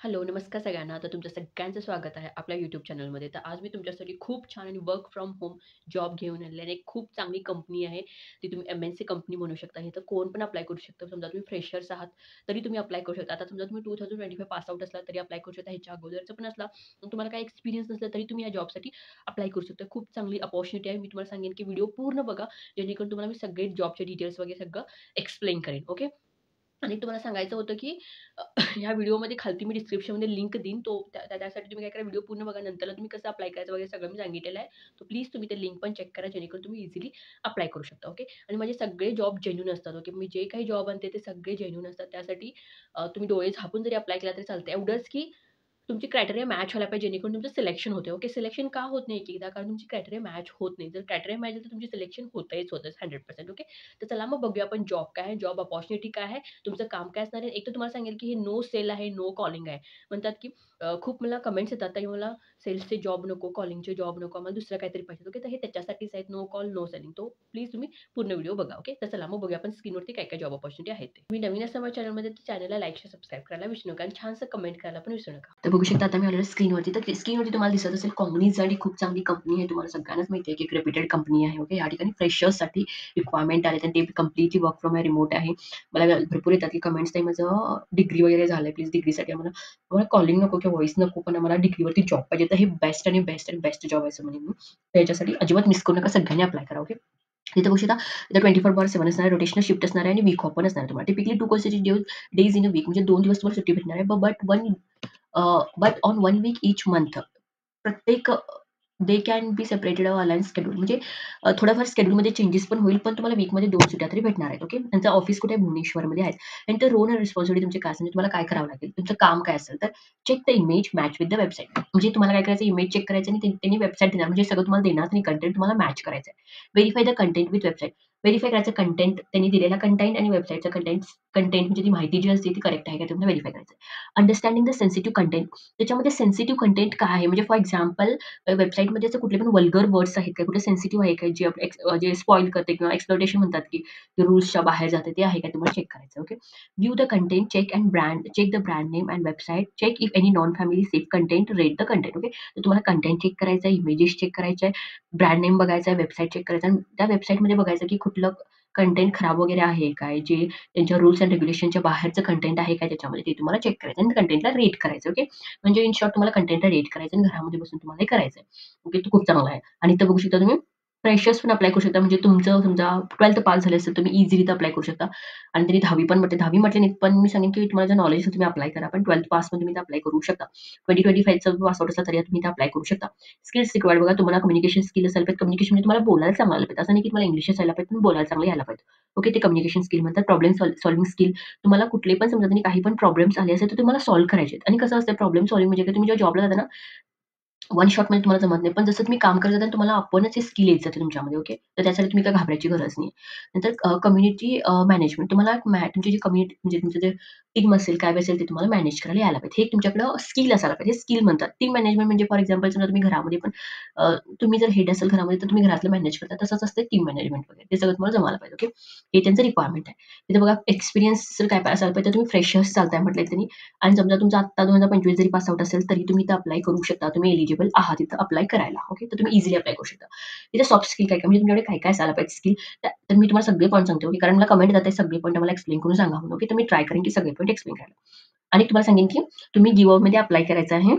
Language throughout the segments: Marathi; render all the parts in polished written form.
हॅलो, नमस्कार सगळ्यांना. तर तुमचं सगळ्यांचं स्वागत आहे आपल्या YouTube चॅनलमध्ये. तर आज मी तुमच्यासाठी खूप छान आणि वर्क फ्रॉम होम जॉब घेऊन आलेले आणि एक खूप चांगली कंपनी आहे. ती तुम्ही एम-एन-सी कंपनी म्हणू शकता. इथं कोण पण अप्लाय करू शकतं. समजा तुम्ही फ्रेशर्स आहात, तरी तुम्ही अप्लाय करू शकता. आता समजा तुम्ही 2025 पास आउट असला तरी अप्लाय करू शकता. ह्याच्या अगोदरचं पण असला, मग तुम्हाला काही एक्सपिरियन्स नसला तरी तुम्ही या जॉबसाठी अप्लाय करू शकता. खूप चांगली अपॉर्च्युनिटी आहे. मी तुम्हाला सांगेन की व्हिडिओ पूर्ण बघा, जेणेकरून तुम्हाला मी सगळे जॉबचे डिटेल्स वगैरे सगळं एक्सप्लेन करेन. ओके. आणि तुम्हाला सांगायचं होतं, की ह्या व्हिडिओमध्ये खालती मी डिस्क्रिप्शनमध्ये लिंक देईन. तो त्यासाठी तुम्ही काय करा व्हिडिओ पूर्ण बघा. नंतरला तुम्ही कसं अप्लाय करायचं वगैरे सगळं मी सांगितलेलं आहे. तर प्लीज तुम्ही ते लिंक पण चेक करा जेणेकरून तुम्ही इझिली अप्लाय करू शकता. ओके. आणि माझे सगळे जॉब जेन्युइन असतात. ओके. मी जे काही जॉब आणते ते सगळे जेन्युइन असतात. त्यासाठी तुम्ही डोळे झाकून जरी अप्लाय केला तरी चालतं. एवढंच की तुमची क्रायटेरिया मॅच व्हायला पाहिजे जेणेकरून तुमचं सिलेक्शन होते. ओके. सिलेक्शन का होत नाही एक-एकदा? कारण तुमची क्रायटेरिया मॅच होत नाही. जर क्रायटेरिया मॅच झाली तर तुमची सिलेक्शन होतंच 100% ओके. तर चला मग बघूया आपण जॉब काय आहे? जॉब अपॉर्च्युनिटी काय आहे? तुमचं काम काय असणार आहे? एक तर तुम्हाला सांगेल की हे नो सेल आहे, नो कॉलिंग आहे. म्हणतात की खूप मला कमेंट्स येतात, "ताई मला सेल्सचे जॉब नको, कॉलिंगचे जॉब नको, आम्हाला दुसरं काहीतरी पाहिजे." ओके. तर हे त्याच्यासाठीच आहेत. No call, no selling. तो प्लीज तुम्ही पूर्ण व्हिडिओ बघा. ओके. तर चला मग बघूया आपण स्क्रीनवरती काय-काय जॉब अपॉर्च्युनिटी आहेत ते. तुम्ही नवीन असाल माझ्या चॅनलमध्ये तर चॅनलला लाईक, शेअर, सबस्क्राईब करायला विसरू नका आणि छानसं कमेंट करायला पण विसरू नका. तर बघू शकता आता मी आलेलो स्क्रीनवरती. तर स्क्रीनवरती तुम्हाला दिसत असेल Cognizant ही खूप चांगली कंपनी आहे. तुम्हाला सगळ्यांनाच माहिती आहे की एक रेप्युटेड कंपनी आहे. ओके. या ठिकाणी फ्रेशर्ससाठी रिक्वायरमेंट आले आणि ते कंप्लीटली वर्क फ्रॉम रिमोट आहे. मला भरपूर येतात की कमेंट्स, "ताई माझं डिग्री वगैरे झालंय. प्लीज डिग्रीसाठी आम्हाला कॉलिंग नको किंवा व्हॉईस नको, पण आम्हाला डिग्रीवरती जॉब पाहिजे." तर हे बेस्ट आणि बेस्ट आणि बेस्ट जॉब आहे असं म्हणेन मी. तर याच्यासाठी अजिबात मिस करू नका. सगळ्यांनी अप्लाय करा. ओके. तिथे बघू शकता इथं 24/7 असणार आहे, रोटेशनल शिफ्ट असणार आहे आणि वीक ऑफ पण असणार आहे तुम्हाला. Typically 2 consecutive days in a week म्हणजे 2 दिवस तुम्हाला सुट्टी भेटणार आहे. But on 1 week each month प्रत्येक they can be separated align schedule म्हणजे थोडाफार शेड्यूलमध्ये चेंजेस पण होईल, पण तुम्हाला वीकमध्ये 2 सुट्ट्या तरी भेटणार आहेत. ओके. त्यांचं ऑफिस कुठे आहे? भुवनेश्वरमध्ये आहे. आणि तर रोल आणि रिस्पॉन्सिबिलिटी तुमची काय असेल, म्हणजे तुम्हाला काय करावं लागेल? तुमचं काम काय असेल तर check the image match with the website. म्हणजे तुम्हाला काय करायचं इमेज चेक करायचं आणि त्यांनी वेबसाईट देणार म्हणजे सगळं तुम्हाला देणार आणि कंटेंट तुम्हाला मॅच करायचं आहे. Verify the content with website. Verify करायचं कंटेंट त्यांनी दिलेला कंटेंट आणि वेबसाईटचं कंटेंट कंटेंट म्हणजे ती माहिती जी असते ती करेक्ट आहे का तुम्हाला व्हेरिफाय करायचं आहे. Understanding the sensitive content. त्याच्यामध्ये सेन्सिटिव्ह कंटेंट काय आहे? म्हणजे फॉर एक्झाम्पल वेबसाईटमध्ये असं कुठले पण वल्गर वर्ड्स आहेत का? कुठले सेन्सिटिव्ह आहे का? जे जे स्पॉईल करते किंवा एक्सप्लॉयटेशन म्हणतात की रूल्सच्या बाहेर जाते ते आहे का? तुम्हाला चेक करायचं okay. View the content, check the brand name and website, check if any non family safe content, rate the content okay. तर तुम्हाला कंटेंट चेक करायचं आहे, इमेजेस चेक करायचे आहे, ब्रँड नेम बघायचा आहे, वेबसाईट चेक करायचं आणि त्या वेबसाईटमध्ये बघायचं की कुठलं कंटेंट खराब वगैरे आहे काय? जे त्यांच्या रूल्स एंड रेग्युलेशनच्या बाहेरचं कंटेंट आहे का त्याच्यामध्ये ते तुम्हाला चेक करायचं आणि कंटेंटला रेट करायचं ओके. म्हणजे इन शॉर्ट तुम्हाला कंटेंटला रेट करायचं आणि घरामध्ये बसून तुम्हाला हे करायचं आहे. ओके, तो खूप चांगला आहे. आणि इथं बघू शकता तुम्ही फ्रेशर्स पण अप्लाय करू शकता. म्हणजे तुमचं समजा 12th पास झाले असेल, तुम्ही इझिली इथं अप्लाय करू शकता. आणि त्यांनी 10वी पण म्हटले 10वी म्हटले नाहीत, पण मी सांगेन की तुम्हाला जर नॉलेज असेल तुम्ही अप्लाय करा. पण 12th पास पण तुम्ही इथं अप्लाय करू शकता. 2025चा पास आउट असला तरी तुम्ही इथं अप्लाय करू शकता. स्किल्स रिक्वायर्ड बघा तुम्हाला कम्युनिकेशन स्किल असायला पाहिजे. कम्युनिकेशन म्हणजे तुम्हाला बोलायला चांगलं आलं पाहिजे. असं नाही की तुम्हाला इंग्लिशच यायला पाहिजे, पण बोलायला चांगलं यायला पाहिजे. ओके, ते कम्युनिकेशन स्किल म्हणतात. Problem solving skill. तुम्हाला कुठले पण समजा त्यांनी काही पण प्रॉब्लेम्स आले असेल, तर तुम्हाला सॉल्व्ह करायचे आहेत. आणि कसं असतं प्रॉब्लेम सॉल्व्हिंग म्हणजे तुम्ही जेव्हा जॉबला जाता ना वन शॉटमध्ये तुम्हाला जमत नाही. पण जसं तुम्ही काम करत जाता तुम्हाला आपणच हे स्किल येत जाते तुमच्यामध्ये, ओके. तर त्यासाठी तुम्ही काही घाबरायची गरज नाही. नंतर कम्युनिटी मॅनेजमेंट तुम्हाला तुमची जी कम्युनिटी म्हणजे तुमचं जे टीम असेल, काय असेल ते तुम्हाला मॅनेज करायला यायला पाहिजे. हे तुमच्याकडं स्किल असायला पाहिजे. स्किल म्हणतात. टीम मॅनेजमेंट म्हणजे फॉर एक्झाम्पल समजा तुम्ही घरामध्ये पण तुम्ही जर हेड असाल घरामध्ये तर तुम्ही घरातलं मॅनेज करता. तसंच असतं टीम मॅनेजमेंट वगैरे. ते सगळं तुम्हाला जमायला पाहिजे, ओके. हे त्यांचं रिक्वायरमेंट आहे. तिथे बघा एक्सपिरियन्स जर काय असायला पाहिजे तर तुम्ही फ्रेशर्स चालताय म्हटलंय त्यांनी आणि समजा तुमचा आत्ता 2025 जरी पास आउट असेल, तरी तुम्ही इथं अप्लाय करू शकता. तुम्ही एलिजिबल आहात इथं अप्लाय करायला. ओके. तर तुम्ही इझिली अप्लाय करू शकता. इथे सॉफ्ट स्किल काय-काय म्हणजे तुमच्याकडे काय-काय असायला पाहिजे स्किल. तर मी तुम्हाला सगळे पॉइंट सांगते, ओके. कारण मला कमेंट येतात सगळे पॉइंट मला एक्सप्लेन करून सांगा म्हणून, ओके. तर मी ट्राय करेन की सगळे पॉइंट एक्सप्लेन करायला. आणि तुम्हाला सांगेन की तुम्ही गिव्ह अपमध्ये अप्लाय करायचं आहे.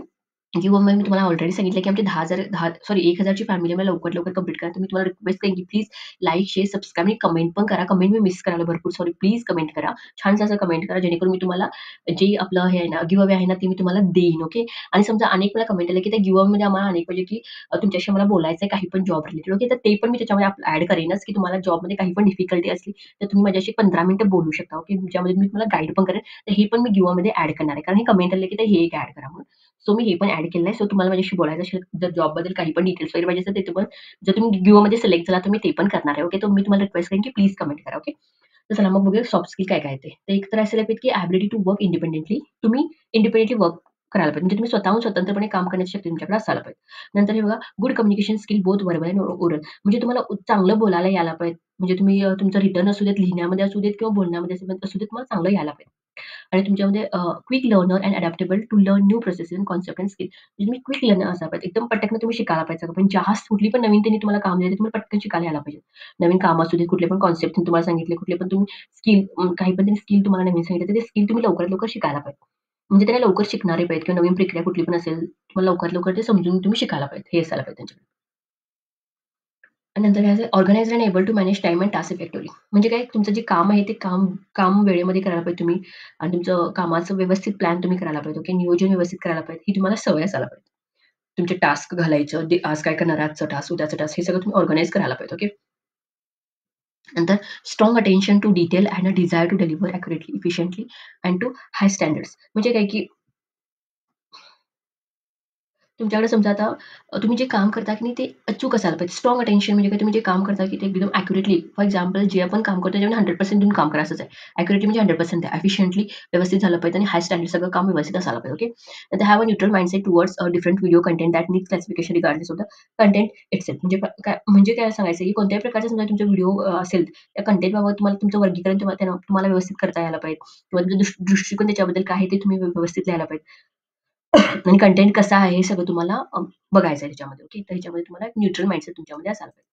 गिव्ह अप मी तुम्हाला ऑलरेडी सांगितलं की आमचे 10,000 ची फॅमिली मला लवकरात लवकर कंप्लीट करा. तर मी तुम्हाला रिक्वेस्ट करेन की प्लीज लाईक, शेअर, सबस्क्राईब आणि कमेंट पण करा. कमेंट मी मिस करायला भरपूर सॉरी. प्लीज कमेंट करा. छानसं असं कमेंट करा जेणेकरून मी तुम्हाला जे आपलं हे आहे ना, गिव्ह अवे आहे ना, ते मी तुम्हाला देईन, ओके. आणि समजा अनेक वेळा कमेंट आले की त्या गिव्ह अवेमध्ये आम्हाला अनेक म्हणजे की तुमच्याशी आम्हाला बोलायचं आहे काही पण जॉब रिलेटेड, ओके. तर ते पण मी त्याच्यामध्ये ॲड करेनच की तुम्हाला जॉबमध्ये काही पण डिफिकल्टी असली, तर तुम्ही माझ्याशी 15 मिनिटं बोलू शकता, ओके. ज्यामध्ये मी तुम्हाला गाईड पण करेन. तर हे पण मी गिव्ह अवेमध्ये ॲड करणार आहे. कारण हे कमेंट आले की ते हे एक ॲड करा म्हणून. सो मी हे पण ॲड केलेलं आहे. सो तुम्हाला माझ्याशी बोलायचं असेल, जर जॉबबद्दल काही पण डिटेल्स वगैरे पाहिजे असेल, ते पण जर तुम्ही गिव्हमध्ये सिलेक्ट झाला, तर मी ते पण करणार आहे, ओके. तर मी तुम्हाला रिक्वेस्ट करेन की प्लीज कमेंट करा, ओके. तर चला मग बघूया सॉफ्ट स्किल काय काय आहे ते. तर एक तर असायला पाहिजे की एबिलिटी टू वर्क इंडिपेंडेंटली. तुम्ही इंडिपेंडेंटली वर्क करायला पाहिजे. म्हणजे तुम्ही स्वतःहून स्वतंत्रपणे काम करण्याची शक्ती तुमच्याकडे असायला पाहिजे. नंतर हे बघा good communication skill both verbal and oral. म्हणजे तुम्हाला चांगलं बोलायला यायला पाहिजे. म्हणजे तुम्ही तुमचं रिटर्न असू देत, लिहिण्यामध्ये असू देत किंवा बोलण्यामध्ये असू देत, तुम्हाला चांगलं यायला पाहिजे. आणि तुमच्यामध्ये quick learner and adaptable to learn new processes and concept and skill. म्हणजे तुम्ही क्विक लर्नर असायला पाहिजे. एकदम पटकन तुम्ही शिकायला पाहिजे. पण ज्या कुठली पण नवीन त्यांनी तुम्हाला काम दिलं, ते तुम्हाला पटकन शिकायला यायला पाहिजे. नवीन काम असू दे, कुठले पण कॉन्सेप्ट तुम्हाला सांगितले, कुठले पण तुम्ही स्किल काही पण त्यांनी स्किल तुम्हाला नवीन सांगितलं, तर ते स्किल तुम्ही लवकरात लवकर शिकायला पाहिजे. म्हणजे त्याला लवकर शिकणारे पाहिजेत किंवा नवीन प्रक्रिया कुठली पण असेल, तुम्हाला लवकरात लवकर ते समजून तुम्ही शिकायला पाहिजे. हे असायला पाहिजे त्यांच्याकडे. आणि नंतर काय असेल organised and able to manage time and task effectively. म्हणजे काय तुमचं जे काम आहे ते काम काम वेळेमध्ये करायला पाहिजे तुम्ही आणि तुमचं कामाचं व्यवस्थित प्लॅन तुम्ही करायला पाहिजे. ओके. नियोजन व्यवस्थित करायला पाहिजे. ही तुम्हाला सवय असायला पाहिजे. तुमचे टास्क घालायचं, आज काय करणार आहे, आजचं टास्क, उद्याचं टास्क हे सगळं तुम्ही ऑर्गनाइज करायला पाहिजे. ओके. नंतर strong attention to detail and a desire to deliver accurately, efficiently and to high standards. म्हणजे काय की तुमच्याकडे समजा आता तुम्ही जे काम करता की नाही ते अचूक असायला पाहिजे. स्ट्राँग अटेन्शन म्हणजे काय तुम्ही जे काम करता की ते एकदम ॲक्युरेटली फॉर एक्झाम्पल जे आपण काम करतो त्याच्यामध्ये 100% देऊन काम करा असंच आहे. ॲक्युरेटली म्हणजे 100% द्या. एफिशियंटली व्यवस्थित झालं पाहिजे आणि हाय स्टँडर्ड सगळं काम व्यवस्थित असायला पाहिजे. ओके. नंतर have a neutral mindset towards different video content that needs classification regardless of the content itself. म्हणजे काय सांगायचं की कोणत्याही प्रकारचा समजा तुमचा व्हिडिओ असेल, त्या कंटेंटबाबत तुम्हाला तुमचं वर्गीकरण तुम्हाला व्यवस्थित करता यायला पाहिजे किंवा तुमचं दृष्टिकोन त्याच्याबद्दल काय आहे ते तुम्ही व्यवस्थित लिहायला पाहिजे. आणि कंटेंट कसा आहे हे सगळं तुम्हाला बघायचं आहे त्याच्यामध्ये. ओके. तर ह्याच्यामध्ये तुम्हाला एक न्यूट्रल माइंडसेट तुमच्यामध्ये असायला पाहिजे.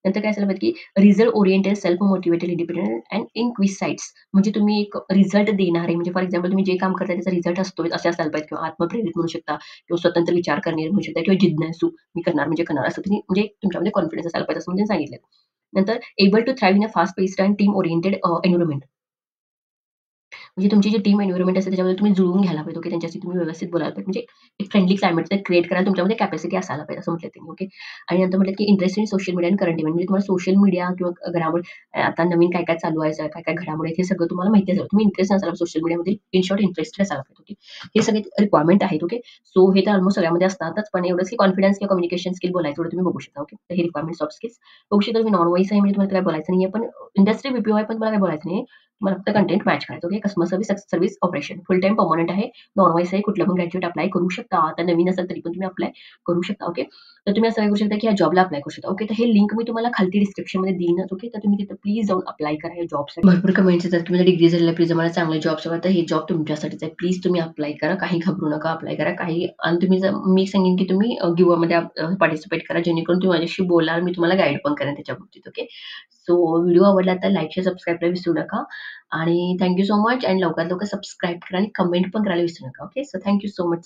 नंतर काय असायला पाहिजे, की result oriented, self motivated, independent and in quick sites. म्हणजे तुम्ही एक रिझल्ट देणारे म्हणजे फॉर एक्झाम्पल तुम्ही जे काम करताय त्याचा रिझल्ट असतो असे असायला पाहिजे किंवा आत्मप्रेरित म्हणू शकता किंवा स्वतंत्र विचार करणे म्हणू शकता किंवा जिज्ञासू मी करणार म्हणजे करणार असं तुम्ही म्हणजे तुमच्यामध्ये कॉन्फिडन्स असायला पाहिजे असं म्हणजे सांगितलं. नंतर able to thrive in a fast paced and team oriented environment. म्हणजे तुमची जी टीम एन्व्हायर्नमेंट असते त्याच्यामध्ये तुम्ही जुळून घ्यायला पाहिजे. ओके. त्यांच्याशी तुम्ही व्यवस्थित बोलायला पाहिजे. म्हणजे एक फ्रेंडली क्लायमेट क्रिएट करायला तुमच्यामध्ये कॅपॅसिटी असायला पाहिजे असं म्हटलं त्यांनी. ओके. आणि नंतर म्हटलं की इंटरेस्ट इन सोशल मीडिया आणि करंट इव्हेंट म्हणजे तुम्हाला सोशल मीडिया किंवा घडामोडी आता नवीन काय-काय चालू आहे, काय-काय घडामोडी आहेत हे सगळं तुम्हाला माहिती असावं. तुम्ही इंटरेस्ट नसाल सोशल मीडियामध्ये इन शॉर्ट इंटरेस्टेड असायला पाहिजे. ओके. हे सगळे रिक्वायरमेंट आहेत. ओके. सो हे तर ऑलमोस्ट सगळ्यामध्ये असतातच. पण एवढंच की कॉन्फिडन्स किंवा कम्युनिकेशन स्किल बोलायचं एवढं तुम्ही बघू शकता. ओके. तर हे रिक्वायरमेंट्स सॉफ्ट स्किल्स बघू शकता तुम्ही नॉन व्हॉईस आहे म्हणजे तुम्हाला काय बोलायचं नाहीये. पण इंडस्ट्री बीपीओ आहे पण तुम्हाला काय बोलायचं नाहीये. तुम्हाला फक्त कंटेंट मॅच करायचं. ओके. कस्टमर सर्व्हिस ऑपरेशन फुल टाईम पर्मनंट आहे. नॉन व्हॉईस आहे. कुठलं पण ग्रॅज्युएट अप्लाय करू शकता. आता नवीन असेल तरी पण तुम्ही अप्लाय करू शकता. ओके. तर तुम्ही असं काय करू शकता, की या जॉबला अप्लाय करू शकता. ओके. तर हे लिंक मी तुम्हाला खालती डिस्क्रिप्शनमध्ये देईनच. ओके. तर तुम्ही तिथं प्लीज जाऊन अप्लाय करा या जॉबसाठी. भरपूर कमेंट्स येतात, की माझा डिग्री झालेला प्लीज आम्हाला चांगले जॉब्स हवा. तर हे जॉब तुमच्यासाठीच आहे. प्लीज तुम्ही अप्लाय करा. काही घाबरू नका. अप्लाय करा. काही आणि तुम्ही जर मी सांगेन, की तुम्ही गिव्हअमध्ये पार्टिसिपेट करा. जेणेकरून तुम्ही माझ्याशी बोलाल. मी तुम्हाला गाईड पण करेन त्याच्या बाबतीत. ओके. सो व्हिडिओ आवडला तर लाईक, शेअर, सबस्क्राईब करायला विसरू नका. आणि थँक यू सो मच आणि लवकरात लवकर सबस्क्राईब करा आणि कमेंट पण करायला विसरू नका. Okay. So thank you so much.